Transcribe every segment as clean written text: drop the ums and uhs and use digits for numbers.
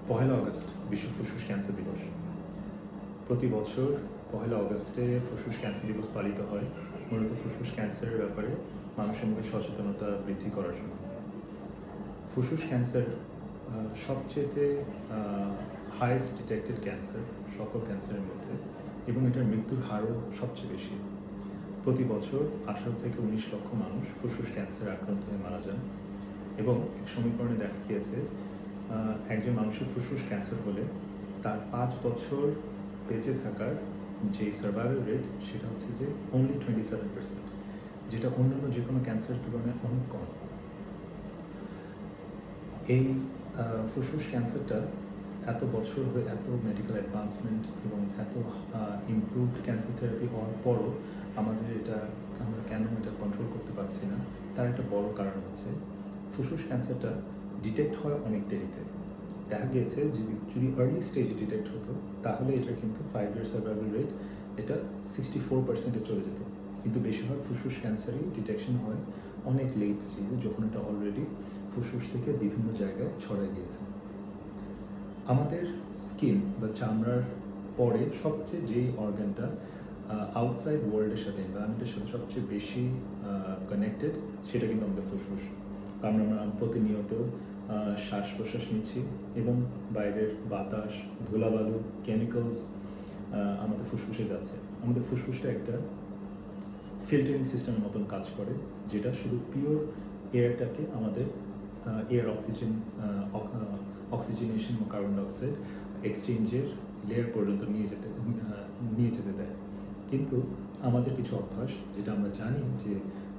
পহেলা August বিশ্ব ফুসফুস cancer দিবস। প্রতি বছর পহেলা আগস্টে ফুসফুস ক্যান্সার দিবস পালিত হয় মূলত ফুসফুস ক্যান্সারের ব্যাপারে মানুষের মধ্যে সচেতনতা বৃদ্ধি করার জন্য। ফুসফুস ক্যান্সার সবচেয়ে হাইয়েস্ট ডিটেক্টেড ক্যান্সার সকল ক্যান্সারের মধ্যে, এবং এটার মৃত্যুর হারও সবচেয়ে বেশি। প্রতি বছর 18 থেকে 19 লক্ষ মানুষ ফুসফুস ক্যান্সারে আক্রান্ত হয়ে মারা যান, এবং এক সমীকরণে দেখা গিয়েছে একজন মানুষের ফুসফুস ক্যান্সার হলে তার 5 বছর বেঁচে থাকার যে সার্ভাইভাল রেট সেটা হচ্ছে যে অনলি 27%, যেটা অন্যান্য যে কোনো ক্যান্সারের তুলনায় অনেক কম। এই ফুসফুস ক্যান্সারটা এত বছর হয়ে এত মেডিকেল অ্যাডভান্সমেন্ট এবং এত ইমপ্রুভড ক্যান্সার থেরাপি হওয়ার পরও আমরা কেন এটা কন্ট্রোল করতে পারছি না, তার একটা বড় কারণ হচ্ছে ফুসফুস ক্যান্সারটা ডিটেক্ট হয় অনেক দেরিতে। দেখা গিয়েছে যদি আর্লি স্টেজে ডিটেক্ট হতো তাহলে এটা কিন্তু 5 ইয়ার সার্ভাইভাল রেট এটা 64%-এ চলে যেত, কিন্তু বেশিরভাগ ফুসফুস ক্যান্সারই ডিটেকশন হয় অনেক লেট স্টেজে, যখন এটা অলরেডি ফুসফুস থেকে বিভিন্ন জায়গায় ছড়ায় গিয়েছে। আমাদের স্কিন বা চামড়ার পরে সবচেয়ে যেই অর্গানটা আউটসাইড ওয়ার্ল্ডের সাথে এনভায়রনমেন্টের সাথে সবচেয়ে বেশি কানেক্টেড সেটা কিন্তু আমাদের ফুসফুস। আমরা প্রতিনিয়ত শ্বাস প্রশ্বাস নিচ্ছি এবং বাইরের বাতাস, ধুলাবালু, কেমিক্যালস আমাদের ফুসফুসে যাচ্ছে। আমাদের ফুসফুসটা একটা ফিল্টারিং সিস্টেমের মতন কাজ করে, যেটা শুধু পিওর এয়ারটাকে আমাদের এয়ার অক্সিজেনেশন ও কার্বন ডাইঅক্সাইড এক্সচেঞ্জের লেয়ার পর্যন্ত নিয়ে যেতে দেয়। কিন্তু আমাদের কিছু অভ্যাস, যেটা আমরা জানি যে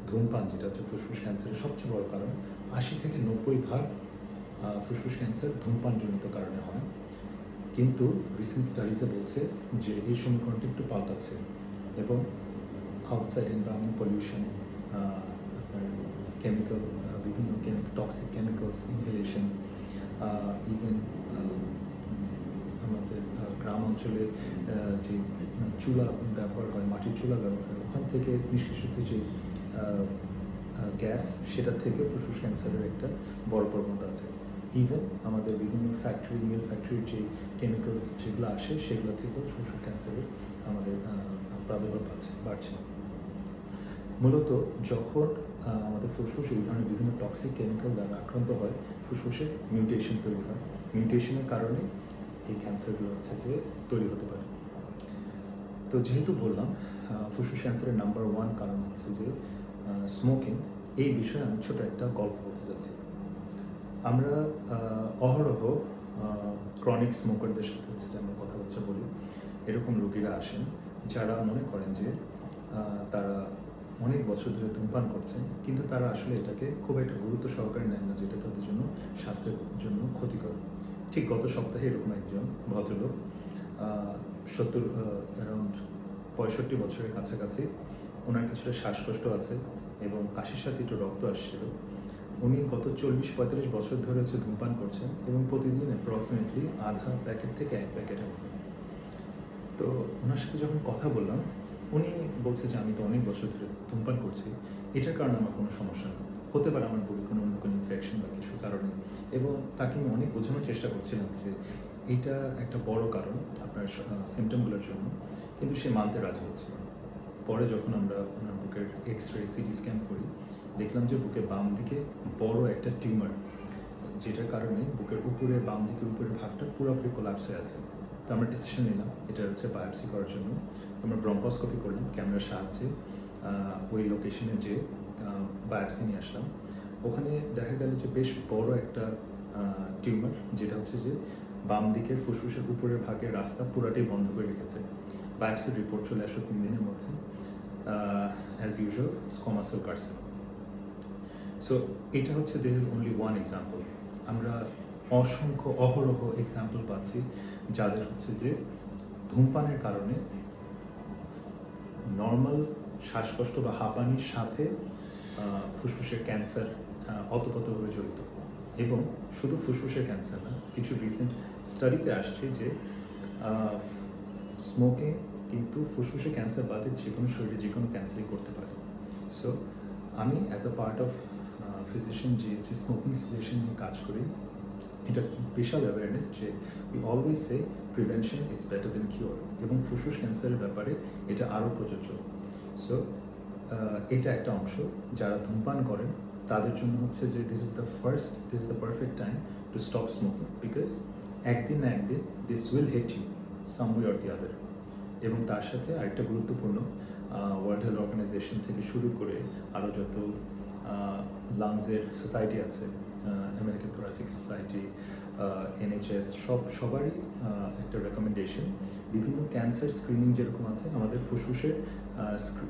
ধূমপান, যেটা হচ্ছে ফুসফুস ক্যান্সারের সবচেয়ে বড় কারণ, 80 থেকে 90% ফুসফুস ক্যান্সার ধূমপানজনিত কারণে হয়। কিন্তু রিসেন্ট স্টাডিজে বলছে যে এই সমীকরণটি একটু পাল্টাচ্ছে, এবং আউটসাইড এনভায়রনমেন্ট, পলিউশন, আপনার কেমিক্যাল, বিভিন্ন টক্সিক কেমিক্যালস ইনহেলেশন, ইভেন আমাদের গ্রাম অঞ্চলে যে চুলা ব্যবহার হয়, মাটির চুলা ব্যবহার হয়, ওখান থেকে নিষ্কাশিত যে গ্যাস, সেটা থেকে ফুসফুস ক্যান্সারের একটা বড় প্রবণতা আছে। ইভেন আমাদের বিভিন্ন মিল ফ্যাক্টরির যে কেমিক্যালস যেগুলো আসে সেগুলো থেকেও ফুসফুস ক্যান্সারের আমাদের প্রাদুর্ভাব বাড়ছে। মূলত যখন আমাদের ফুসফুস এই ধরনের বিভিন্ন টক্সিক কেমিক্যাল দ্বারা আক্রান্ত হয়, ফুসফুসে মিউটেশন তৈরি হয়। মিউটেশনের কারণে এই ক্যান্সারগুলো হচ্ছে যে তৈরি হতে পারে। তো যেহেতু বললাম ফুসফুস ক্যান্সারের নাম্বার 1 কারণ হচ্ছে যে স্মোকিং, এই বিষয়ে আমি ছোট একটা গল্প বলতে চাচ্ছি। আমরা অহরহ ক্রনিক স্মোকারদের সাথে হচ্ছে যে আমরা কথাবার্তা বলি। এরকম রোগীরা আসেন যারা মনে করেন যে তারা অনেক বছর ধরে ধূমপান করছেন, কিন্তু তারা আসলে এটাকে খুব একটা গুরুত্ব সহকারে নেন না, যেটা তাদের জন্য স্বাস্থ্যের জন্য ক্ষতিকর। ঠিক গত সপ্তাহে এরকম একজন ভদ্রলোক, অ্যারাউন্ড 65 বছরের কাছাকাছি, ওনার কিছুটা শ্বাসকষ্ট আছে এবং কাশির সাথে একটু রক্ত আসছিল। উনি গত 40-45 বছর ধরে হচ্ছে ধূমপান করছেন, এবং প্রতিদিন অ্যাপ্রক্সিমেটলি আধা প্যাকেট থেকে 1 প্যাকেটের মতো। তো ওনার সাথে যখন কথা বললাম, উনি বলছে যে আমি তো অনেক বছর ধরে ধূমপান করছি, এটার কারণে আমার কোনো সমস্যা নেই, হতে পারে আমার বুকে কোনো অন্য কোনো ইনফেকশন বা কিছু কারণে। এবং তাকে আমি অনেক বোঝানোর চেষ্টা করছিলাম যে এইটা একটা বড় কারণ আপনার সিমটমগুলোর জন্য, কিন্তু সে মানতে রাজি হচ্ছিল না। পরে যখন আমরা ওনার বুকের এক্স-রে, সিটি স্ক্যান করি, দেখলাম যে বুকের বাম দিকে বড় একটা টিউমার, যেটার কারণে বুকের উপরে, বাম দিকের উপরের ভাগটা পুরোপুরি কোলাপস হয়ে আছে। তো আমরা ডিসিশন নিলাম এটা হচ্ছে বায়োপসি করার জন্য। তো আমরা ব্রঙ্কোস্কোপি করলাম ক্যামেরার সাহায্যে, ওই লোকেশনে যে বায়োপসি নিয়ে আসলাম। ওখানে দেখা গেল যে বেশ বড় একটা টিউমার, যেটা হচ্ছে যে বাম দিকের ফুসফুসের উপরের ভাগের রাস্তা পুরাটাই বন্ধ করে রেখেছে। বায়োপসির রিপোর্ট চলে আসলো 3 দিনের মধ্যে, as usual squamous cell carcinoma. So এটা হচ্ছে this is only one example. আমরা অহরহ এক্সাম্পল পাচ্ছি যাদের হচ্ছে যে ধূমপানের কারণে নর্মাল শ্বাসকষ্ট বা হাঁপানির সাথে ফুসফুসের ক্যান্সার ওতপ্রোতভাবে জড়িত। এবং শুধু ফুসফুসের ক্যান্সার না, কিছু রিসেন্ট স্টাডিতে আসছে যে স্মোকিং কিন্তু ফুসফুসের ক্যান্সার বাদে যে কোনো শরীরে যে কোনো ক্যান্সারই করতে পারে। সো আমি as a part of physician যে স্মোকিং সিচুয়েশন নিয়ে কাজ করি, এটা বিশাল অ্যাওয়ারনেস যে we always say prevention is better then cure, এবং ফুসফুস ক্যান্সারের ব্যাপারে এটা আরও প্রযোজ্য। সো এটা একটা অংশ। যারা ধূমপান করেন তাদের জন্য হচ্ছে যে this is the perfect time to stop smoking, because একদিন না একদিন this will hit you some way or the other. এবং তার সাথে আরেকটা গুরুত্বপূর্ণ, ওয়ার্ল্ড হেলথ অর্গানাইজেশন থেকে শুরু করে আরও যত লাংসের সোসাইটি আছে, আমেরিকান থোরাসিক সোসাইটি, NHS, সবারই একটা রেকমেন্ডেশন, বিভিন্ন ক্যান্সার স্ক্রিনিং যেরকম আছে, আমাদের ফুসফুসের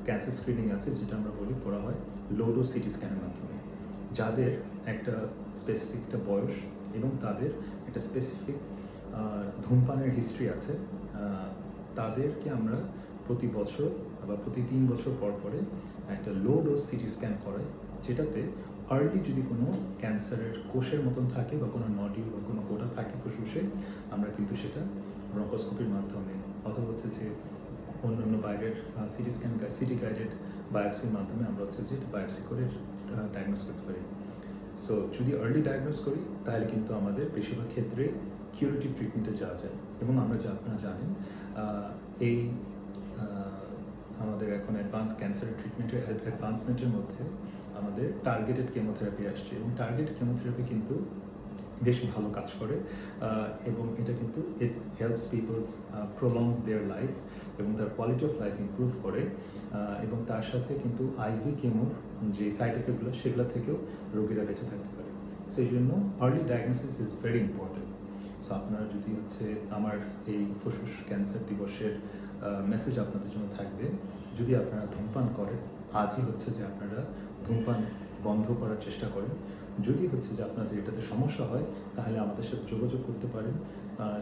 ক্যান্সার স্ক্রিনিং আছে, যেটা আমরা করা হয় লো ডোজ সিটি স্ক্যানের মাধ্যমে। যাদের একটা স্পেসিফিক একটা বয়স এবং তাদের একটা স্পেসিফিক ধূমপানের হিস্ট্রি আছে, তাদেরকে আমরা প্রতি বছর বা প্রতি 3 বছর পর পরে একটা লো ডোজ সিটি স্ক্যান করাই, যেটাতে আর্লি যদি কোনো ক্যান্সারের কোষের মতন থাকে বা কোনো নডিউল বা কোনো গোটা থাকে ফুসফুসে, আমরা কিন্তু সেটা ব্রঙ্কোস্কোপির মাধ্যমে অথবা হচ্ছে যে অন্যান্য বাইরের সিটি গাইডেড বায়োপসির মাধ্যমে আমরা হচ্ছে যে বায়োপসি করে ডায়াগনোস করতে পারি। সো যদি আর্লি ডায়াগনোস করি তাহলে কিন্তু আমাদের বেশিরভাগ ক্ষেত্রে কিউরেটিভ ট্রিটমেন্টে যাওয়া যায়। এবং আপনারা জানেন এই আমাদের এখন অ্যাডভান্স ক্যান্সারের অ্যাডভান্সমেন্টের মধ্যে আমাদের টার্গেটেড কেমোথেরাপি আসছে, এবং টার্গেটেড কেমোথেরাপি কিন্তু বেশ ভালো কাজ করে, এবং এটা কিন্তু it helps peoples prolong their life এবং তার কোয়ালিটি অফ লাইফ ইমপ্রুভ করে, এবং তার সাথে কিন্তু আইভি কেমোর যে সাইড এফেক্টগুলো সেগুলো থেকেও রোগীরা বেঁচে থাকতে পারে। সো এই জন্য early diagnosis is very important. So আপনারা যদি হচ্ছে আমার এই ফুসফুস ক্যান্সার দিবসের মেসেজ আপনাদের জন্য থাকবে, যদি আপনারা ধূমপান করেন আজই হচ্ছে যে আপনারা ধূমপান বন্ধ করার চেষ্টা করেন। যদি হচ্ছে যে আপনাদের এটাতে সমস্যা হয় তাহলে আমাদের সাথে যোগাযোগ করতে পারেন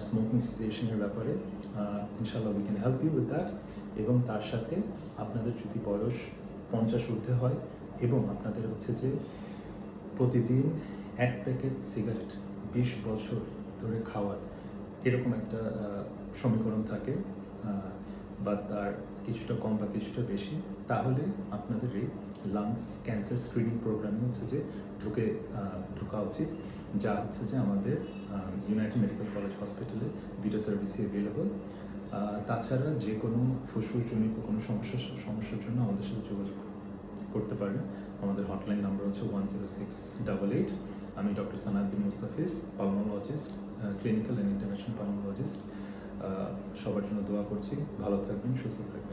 স্মোকিং সিসিয়েশনের ব্যাপারে। ইনশাআল্লাহ we can help you with that. এবং তার সাথে আপনাদের যদি বয়স 50 ঊর্ধ্বে হয় এবং আপনাদের হচ্ছে যে প্রতিদিন 1 প্যাকেট সিগারেট 20 বছর ধরে খাওয়ার এরকম একটা সমীকরণ থাকে, বা তার কিছুটা কম বা কিছুটা বেশি, তাহলে আপনাদের এই লাংস ক্যান্সার স্ক্রিনিং প্রোগ্রামে হচ্ছে যে ঢোকা উচিত, যা হচ্ছে যে আমাদের ইউনাইটেড মেডিকেল কলেজ হসপিটালে 2টা সার্ভিসই অ্যাভেলেবল। তাছাড়া যে কোনো ফুসফুসজনিত কোনো সমস্যার জন্য আমাদের সাথে যোগাযোগ করতে পারেন। আমাদের হটলাইন নাম্বার হচ্ছে 10688। আমি doctor Sanat bin Mustafiz, pulmonologist, clinical and international pulmonologist. সবার জন্য দোয়া করছি, ভালো থাকবেন, সুস্থ থাকবেন।